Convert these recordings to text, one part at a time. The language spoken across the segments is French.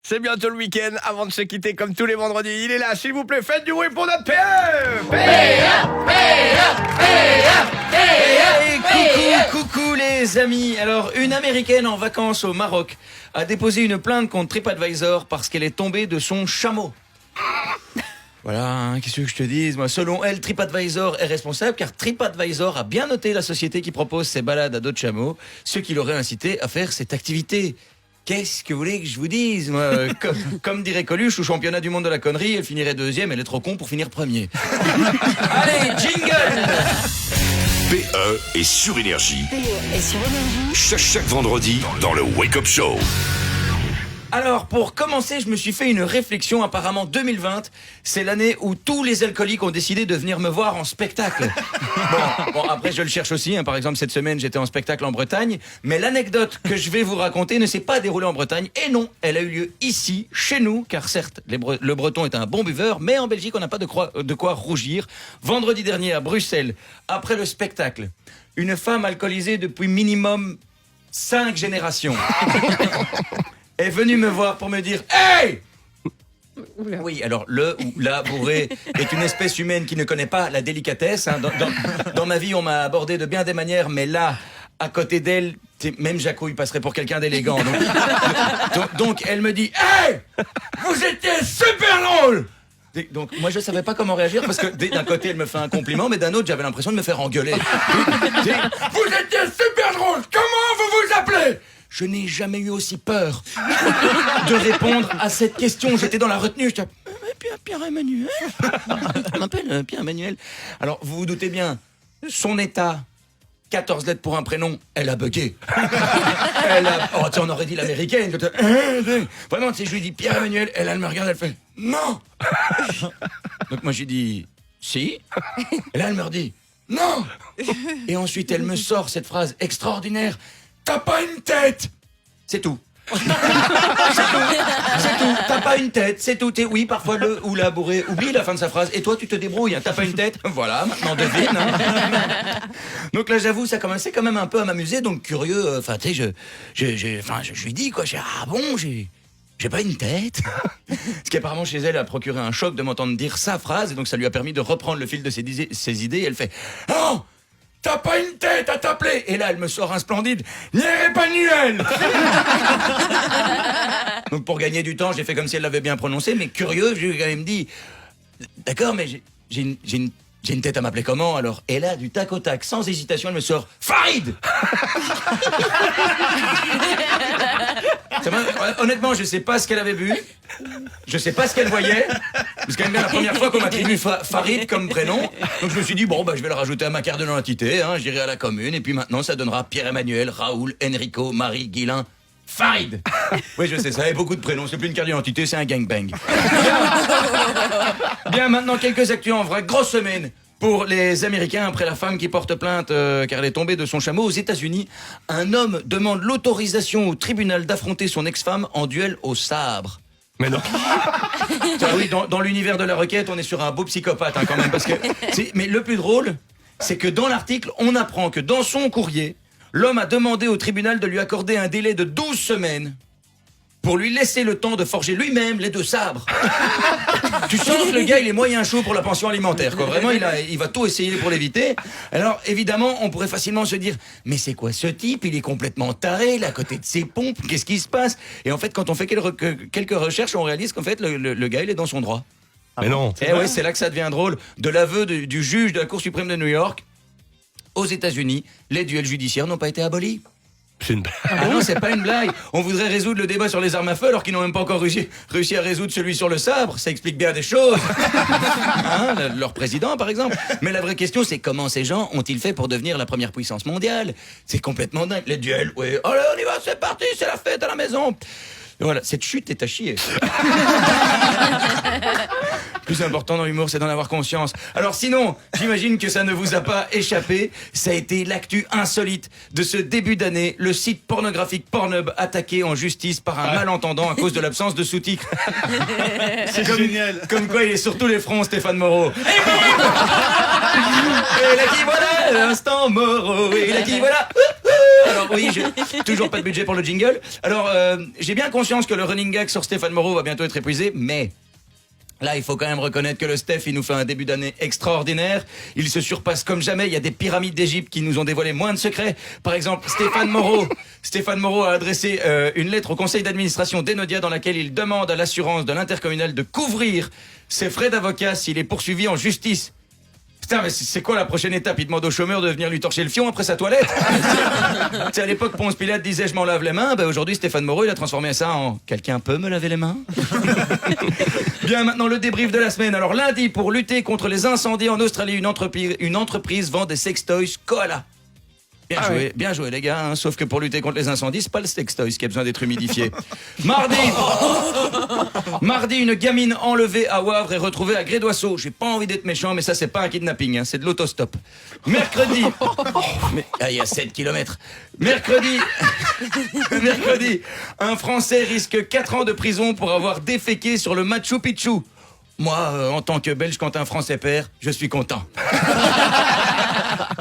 C'est bientôt le week-end. Avant de se quitter comme tous les vendredis, il est là. S'il vous plaît, faites du bruit pour notre PE. Coucou les amis. Alors, une Américaine en vacances au Maroc a déposé une plainte contre TripAdvisor parce qu'elle est tombée de son chameau. Voilà, hein, qu'est-ce que je te dise, moi. Selon elle, TripAdvisor est responsable car TripAdvisor a bien noté la société qui propose ces balades à d'autres chameaux, ce qui l'aurait incité à faire cette activité. Qu'est-ce que vous voulez que je vous dise, moi comme dirait Coluche, au championnat du monde de la connerie, elle finirait deuxième, elle est trop con pour finir premier. Allez, jingle. PE est sur Énergie. Chaque vendredi dans le Wake Up Show. Alors, pour commencer, je me suis fait une réflexion. Apparemment, 2020, c'est l'année où tous les alcooliques ont décidé de venir me voir en spectacle. Bon, après, je le cherche aussi. Hein. Par exemple, cette semaine, j'étais en spectacle en Bretagne. Mais l'anecdote que je vais vous raconter ne s'est pas déroulée en Bretagne. Et non, elle a eu lieu ici, chez nous. Car certes, le breton est un bon buveur. Mais en Belgique, on n'a pas de quoi rougir. Vendredi dernier, à Bruxelles, après le spectacle, une femme alcoolisée depuis minimum 5 générations est venue me voir pour me dire « Hey !» Oui, alors le ou la bourré est une espèce humaine qui ne connaît pas la délicatesse. Hein. Dans ma vie, on m'a abordé de bien des manières, mais là, à côté d'elle, même Jacouille passerait pour quelqu'un d'élégant. Donc, elle me dit « Hey ! Vous étiez super drôle !» Donc moi je savais pas comment réagir parce que d'un côté elle me fait un compliment mais d'un autre j'avais l'impression de me faire engueuler. Vous étiez super drôle. Comment vous vous appelez? Je n'ai jamais eu aussi peur de répondre à cette question. J'étais dans la retenue. Je disais Pierre-Emmanuel. On m'appelle Pierre-Emmanuel. Alors vous vous doutez bien, son état. 14 lettres pour un prénom, elle a bugué. On aurait dit l'américaine. Vraiment, je lui dis Pierre-Emmanuel, elle me regarde, elle fait non. Donc moi, j'ai dit si. Et là, elle me redit non. Et ensuite, elle me sort cette phrase extraordinaire t'as pas une tête. C'est tout. C'est tout, t'as pas une tête, c'est tout. Oui, parfois le ou la bourré oublie la fin de sa phrase. Et toi, tu te débrouilles, hein. T'as pas une tête. Voilà, maintenant devine. Hein. Donc là, j'avoue, ça commençait quand même un peu à m'amuser. Donc curieux, enfin, tu sais, je lui dis quoi. Ah bon, j'ai pas une tête. Ce qui apparemment chez elle a procuré un choc de m'entendre dire sa phrase. Et donc ça lui a permis de reprendre le fil de ses idées. Et elle fait non. T'as pas une tête à t'appeler. Et là, elle me sort un splendide Pierre-Emmanuel. Donc pour gagner du temps, j'ai fait comme si elle l'avait bien prononcé, mais curieux, je lui ai quand même dit d'accord, mais j'ai une tête à m'appeler comment alors? Et là, du tac au tac, sans hésitation, elle me sort Farid. Honnêtement, je sais pas ce qu'elle avait bu, je sais pas ce qu'elle voyait. C'est quand même bien la première fois qu'on m'attribue Farid comme prénom. Donc je me suis dit, bon, je vais le rajouter à ma carte d'identité, hein, j'irai à la commune, et puis maintenant ça donnera Pierre-Emmanuel, Raoul, Enrico, Marie, Guilain, Farid. Oui, je sais, ça avait beaucoup de prénoms, c'est plus une carte d'identité, c'est un gangbang. Bien, maintenant quelques actus en vrai, grosse semaine. Pour les Américains, après la femme qui porte plainte car elle est tombée de son chameau aux États-Unis, un homme demande l'autorisation au tribunal d'affronter son ex-femme en duel au sabre. Mais non. Oui, dans l'univers de la requête, on est sur un beau psychopathe hein, quand même. Mais le plus drôle, c'est que dans l'article, on apprend que dans son courrier, l'homme a demandé au tribunal de lui accorder un délai de 12 semaines pour lui laisser le temps de forger lui-même les 2 sabres. Tu sens que le gars, il est moyen chaud pour la pension alimentaire, quoi. Vraiment, il va tout essayer pour l'éviter. Alors, évidemment, on pourrait facilement se dire « Mais c'est quoi ce type? Il est complètement taré, il est à côté de ses pompes, qu'est-ce qui se passe ?» Et en fait, quand on fait quelques recherches, on réalise qu'en fait, le gars, il est dans son droit. Mais non. Et ouais, c'est là que ça devient drôle. De l'aveu du juge de la Cour suprême de New York, aux États-Unis, les duels judiciaires n'ont pas été abolis. C'est une blague. Ah non, c'est pas une blague. On voudrait résoudre le débat sur les armes à feu alors qu'ils n'ont même pas encore réussi à résoudre celui sur le sabre. Ça explique bien des choses. Hein, leur président, par exemple. Mais la vraie question, c'est comment ces gens ont-ils fait pour devenir la première puissance mondiale? C'est complètement dingue. Les duels, oui. Allez, on y va, c'est parti, c'est la fête à la maison. Et voilà, cette chute est à chier. Plus important dans l'humour, c'est d'en avoir conscience. Alors sinon, j'imagine que ça ne vous a pas échappé. Ça a été l'actu insolite de ce début d'année. Le site pornographique Pornhub attaqué en justice par un malentendant à cause de l'absence de sous-titres. C'est génial. Comme quoi il est sur tous les fronts, Stéphane Moreau. Et là qui voilà, l'instant Moreau. Et là qui voilà. Alors oui, j'ai toujours pas de budget pour le jingle. Alors, j'ai bien conscience que le running gag sur Stéphane Moreau va bientôt être épuisé, mais... Là, il faut quand même reconnaître que le Steph, il nous fait un début d'année extraordinaire. Il se surpasse comme jamais. Il y a des pyramides d'Égypte qui nous ont dévoilé moins de secrets. Par exemple, Stéphane Moreau a adressé une lettre au conseil d'administration d'Enodia dans laquelle il demande à l'assurance de l'intercommunal de couvrir ses frais d'avocat s'il est poursuivi en justice. Putain, mais c'est quoi la prochaine étape? Il demande au chômeur de venir lui torcher le fion après sa toilette. C'est à l'époque, Ponce Pilate disait je m'en lave les mains. Aujourd'hui, Stéphane Moreau, il a transformé ça en quelqu'un peut me laver les mains. Bien, maintenant le débrief de la semaine. Alors lundi, pour lutter contre les incendies en Australie, une entreprise vend des sextoys Koala. Bien joué les gars, hein, sauf que pour lutter contre les incendies, c'est pas le sextoys qui a besoin d'être humidifié. Mardi, une gamine enlevée à Wavre est retrouvée à Grédoisseau. J'ai pas envie d'être méchant, mais ça c'est pas un kidnapping, hein, c'est de l'autostop. Mercredi, il y a 7 km. Mercredi, un Français risque 4 ans de prison pour avoir déféqué sur le Machu Picchu. Moi, en tant que Belge, quand un Français perd, je suis content.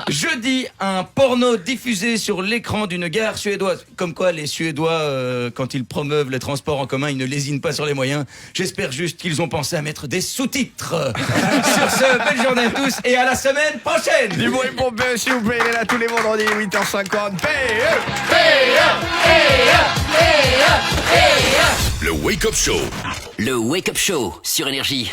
Jeudi, un porno diffusé sur l'écran d'une gare suédoise. Comme quoi, les Suédois, quand ils promeuvent les transports en commun, ils ne lésinent pas sur les moyens. J'espère juste qu'ils ont pensé à mettre des sous-titres. Sur ce, belle journée à tous et à la semaine prochaine. Du bruit pour PE, s'il vous plaît, il est là tous les vendredis, 8h50. Le Wake Up Show. Le Wake Up Show sur Énergie.